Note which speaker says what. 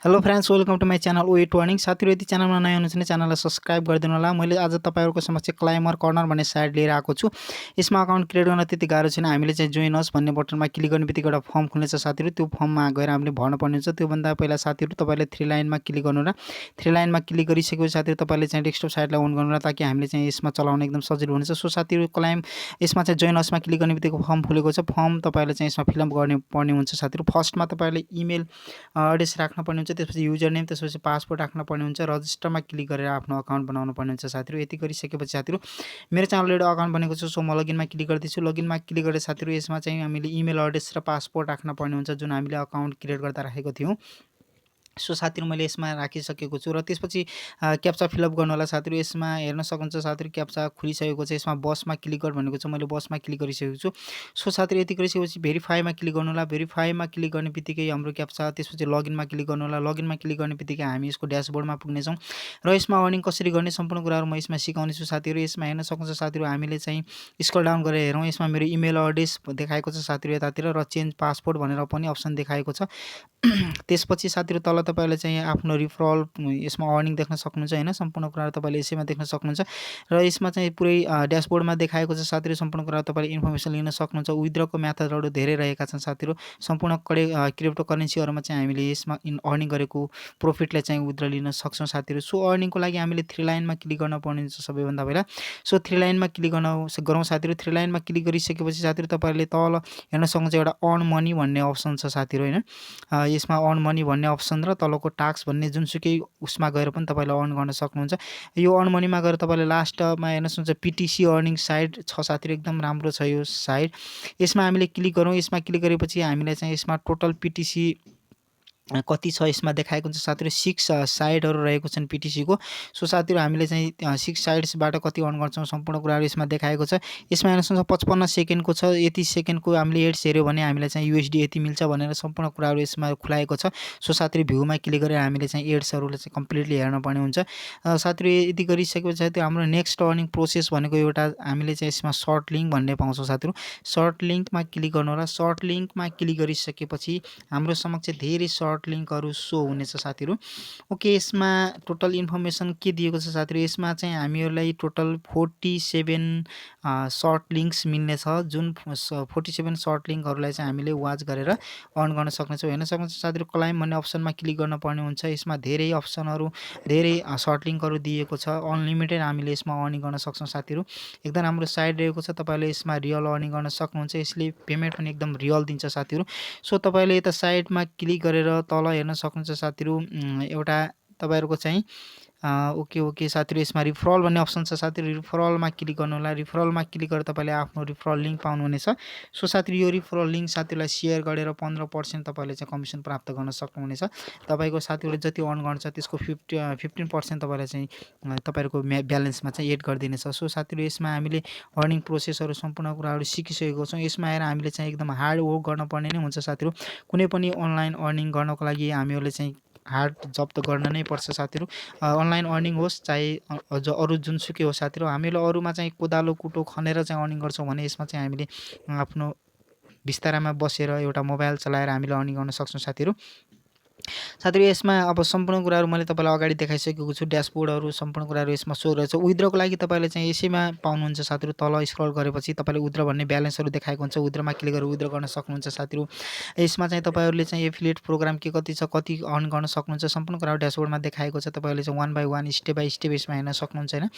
Speaker 1: Hello friends, welcome to my channel weight warning. साथीहरु, यदि च्यानलमा नयाँ हुनुहुन्छ भने च्यानललाई सब्स्क्राइब गरिदिनु होला। मैले आज तपाईहरुको समक्ष क्लाइमर कर्नर भन्ने साइट लिएर आएको छु। यसमा अकाउन्ट क्रिएट गर्न त्यति गाह्रो छैन। हामीले चाहिँ जोइन अस भन्ने बटनमा क्लिक गर्नेबित्तिकै एउटा फर्म खुल्नेछ साथीहरु। त्यो फर्ममा गएर हामीले भर्न पर्ने हुन्छ। त्यो भन्दा पहिला साथीहरु तपाईले थ्री लाइनमा क्लिक गर्नु र थ्री लाइनमा क्लिक गरिसकेपछि साथीहरु तपाईले चाहिँ डेस्कटप साइटलाई अन गर्नु र ताकि हामीले चाहिँ यसमा चलाउन एकदम सजिलो हुनेछ। सो साथीहरु, क्लाइम यसमा चाहिँ जोइन असमा क्लिक गर्नेबित्तिकै फर्म खुलेको छ। फर्म तपाईले चाहिँ यसमा फिल अप गर्ने पर्ने हुन्छ साथीहरु। फर्स्टमा तपाईले इमेल एड्रेस राख्न पर्ने हुन्छ, त्यसपछि युजर नेम, त्यसपछि पासवर्ड राख्न पर्ने हुन्छ, रजिस्टरमा क्लिक गरेर आफ्नो अकाउन्ट बनाउन पर्ने हुन्छ साथीहरु। यति गरिसकेपछि साथीहरु मेरो च्यानलले एउटा अकाउन्ट बनेको छ। सो म लगइनमा क्लिक गर्दैछु। लगइनमा क्लिक गरेर साथीहरु यसमा चाहिँ हामीले इमेल एड्रेस र पासवर्ड राख्न पर्ने हुन्छ जुन हामीले अकाउन्ट क्रिएट गर्दा राखेको थियौं। सो साथीहरु मैले यसमा राखिसकेको छु र त्यसपछि क्याप्चा फिलअप गर्नु होला साथीहरु। यसमा हेर्न सक्नुहुन्छ साथीहरु, क्याप्चा खुलिसकेको छ। यसमा बसमा क्लिक गर भनेको छ, मैले बसमा क्लिक गरिसकेको छु। सो साथीहरु, यति गरिसकेपछि भेरिफाईमा क्लिक गर्नु होला। भेरिफाईमा क्लिक गर्ने बित्तिकै हाम्रो क्याप्चा, त्यसपछि लगइनमा क्लिक गर्नु होला। लगइनमा क्लिक गर्ने बित्तिकै हामी यसको ड्याशबोर्डमा पुग्ने छौं र यसमा अर्निङ कसरी गर्ने सम्पूर्ण कुराहरु म यसमा सिकाउने छु साथीहरु। यसमा हेर्न सक्नुहुन्छ साथीहरु, हामीले चाहिँ स्क्रल डाउन गरेर हेरौँ। यसमा मेरो इमेल एड्रेस देखाएको छ साथीहरु यतातिर र चेन्ज पासवर्ड भनेर पनि अप्सन देखाएको छ। त्यसपछि साथीहरु तल तपाईले चाहिँ आफ्नो रिफरल यसमा अर्निङ देख्न सक्नुहुन्छ हैन। सम्पूर्ण कुराहरु तपाईले यसैमा देख्न सक्नुहुन्छ र यसमा चाहिँ पुरै ड्याशबोर्डमा देखाएको छ साथीहरु। सम्पूर्ण कुरा तपाईले इन्फर्मेसन लिन सक्नुहुन्छ। विथड्रको मेथडहरु धेरै रहेका छन् साथीहरु। सम्पूर्ण क्रिप्टो करेन्सीहरुमा चाहिँ हामीले यसमा अर्निङ गरेको प्रॉफिटलाई चाहिँ विथड्र लिन सक्छौं साथीहरु। सो अर्निङको लागि हामीले थ्री लाइनमा क्लिक गर्न पर्ने हुन्छ सबैभन्दा पहिला। सो थ्री लाइनमा क्लिक गरौँ साथीहरु। थ्री लाइनमा क्लिक गरिसकेपछि साथीहरु तपाईले तल हेर्न सक्नुहुन्छ एउटा अर्न मनी भन्ने अप्सन छ साथीहरु हैन। यसमा अर्न मनी भन्ने अप्सन र तलको टास्क भन्ने जुनसुकै उसमा गएर पनि तपाईले अर्न गर्न सक्नुहुन्छ। यो अर्न मनीमा गएर तपाईले लास्टमा हेर्न सक्नुहुन्छ बीटीसी अर्निङ साइट छ साथीहरु, एकदम राम्रो छ यो साइट। यसमा हामीले क्लिक गरौँ। यसमा क्लिक गरेपछि हामीलाई चाहिँ यसमा टोटल बीटीसी कति छ यसमा देखाएको हुन्छ साथीहरु। 6 साइडहरु रहेको छन् बीटीसी को। सो साथीहरु, हामीले चाहिँ 6 साइड्सबाट कति अर्न गर्छौं सम्पूर्ण कुराहरु यसमा देखाएको छ। यसमा हेर्न सक्नुहुन्छ 55 सेकेन्डको छ। यति सेकेन्डको हामीले एड्स हेर्यो भने हामीलाई चाहिँ यूएसडी यति मिल्छ भनेर सम्पूर्ण कुराहरु यसमा खुलाएको छ। सो साथीहरु, भ्यूमा क्लिक गरेर हामीले चाहिँ एड्सहरुले चाहिँ कम्प्लिटली हेर्न पर्ने हुन्छ। साथीहरु, यति गरिसकेपछि त्यो हाम्रो नेक्स्ट अर्निङ प्रोसेस भनेको एउटा हामीले चाहिँ यसमा सर्ट लिंक भन्ने पाउँछौं साथीहरु। सर्ट लिंकमा क्लिक गर्नु होला। सर्ट लिंकमा क्लिक गरिसकेपछि हाम्रो समक्ष धेरै सर्ट लिंकहरु सो हुनेछ साथीहरु। ओके, यसमा टोटल इन्फर्मेसन के दिएको छ साथीहरु। यसमा चाहिँ हामीहरुलाई टोटल 47 सर्ट लिंक्स मिल्ने छ, जुन 47 सर्ट लिंकहरुलाई चाहिँ हामीले वाच गरेर अर्न गर्न सक्नेछौं। हेर्न सक्नुहुन्छ साथीहरु, क्लाइम भन्ने अप्सनमा क्लिक गर्न पर्ने हुन्छ। यसमा धेरै अप्सनहरु, धेरै सर्ट लिंकहरु दिएको छ। अनलिमिटेड हामीले यसमा अर्निङ गर्न सक्छौं साथीहरु। एकदम राम्रो साइट रहेको छ। तपाईले यसमा रियल अर्निङ गर्न सक्नुहुन्छ। यसले पेमेन्ट पनि एकदम रियल दिन्छ साथीहरु। सो तपाईले यता साइटमा क्लिक गरेर तल हेर्न सक्नुहुन्छ साथीहरु, एउटा तपाईहरुको चाहिँ ओके साथीहरु, यसमा रिफरल भन्ने अप्सन छ साथीहरु। रिफरलमा क्लिक गर्नु होला। रिफरलमा क्लिक गरेर तपाईले आफ्नो रिफरल लिंक पाउनुहुनेछ। सो साथीहरु, यो रिफरल लिंक साथीहरुलाई शेयर गरेर 15% तपाईले चाहिँ कमिसन प्राप्त गर्न सक्नुहुनेछ। तपाईको साथीहरुले जति अर्न गर्छ त्यसको 15% तपाईलाई चाहिँ तपाईहरुको ब्यालेन्समा चाहिँ एड गरिदिनेछ। सो साथीहरु, यसमा हामीले अर्निङ प्रोसेसहरु सम्पूर्ण कुराहरु सिकिसकेको छौं। यसमा आएर हामीले चाहिँ एकदम हार्ड वर्क गर्न पर्ने नै हुन्छ साथीहरु। कुनै पनि अनलाइन अर्निङ गर्नको लागि हामीहरुले चाहिँ हार्ड जब त गर्न नै पर्छ साथीहरु। अनलाइन अर्निङ होस् चाहे अरु जुनसुकै होस् साथीहरु, हामीले अरुमा चाहिँ कोदालो कुटो खनेर चाहिँ अर्निङ गर्छौं भने यसमा चाहिँ हामीले आफ्नो बिस्तारामा बसेर एउटा मोबाइल चलाएर हामीले अर्निङ गर्न सक्छौं साथीहरु। साथीहरु, यसमा अब सम्पूर्ण कुराहरु मैले तपाईलाई अगाडि देखाइसकेको छु। ड्याशबोर्डहरु सम्पूर्ण कुराहरु यसमा शो रहेछ। विथड्रको लागि तपाईले चाहिँ यसैमा पाउनुहुन्छ साथीहरु। तल स्क्रल गरेपछि तपाईले विथड्र भन्ने ब्यालेन्सहरु देखाएको हुन्छ। विथड्रमा क्लिक गरेर विथड्र गर्न सक्नुहुन्छ साथीहरु। यसमा चाहिँ तपाईहरुले चाहिँ एफिलिएट प्रोग्राम के कति छ, कति अर्न गर्न सक्नुहुन्छ सम्पूर्ण कुराहरु ड्याशबोर्डमा देखाएको छ। तपाईहरुले चाहिँ 1 बाइ 1 स्टेप बाइ स्टेप यसमा हेर्न सक्नुहुन्छ हैन।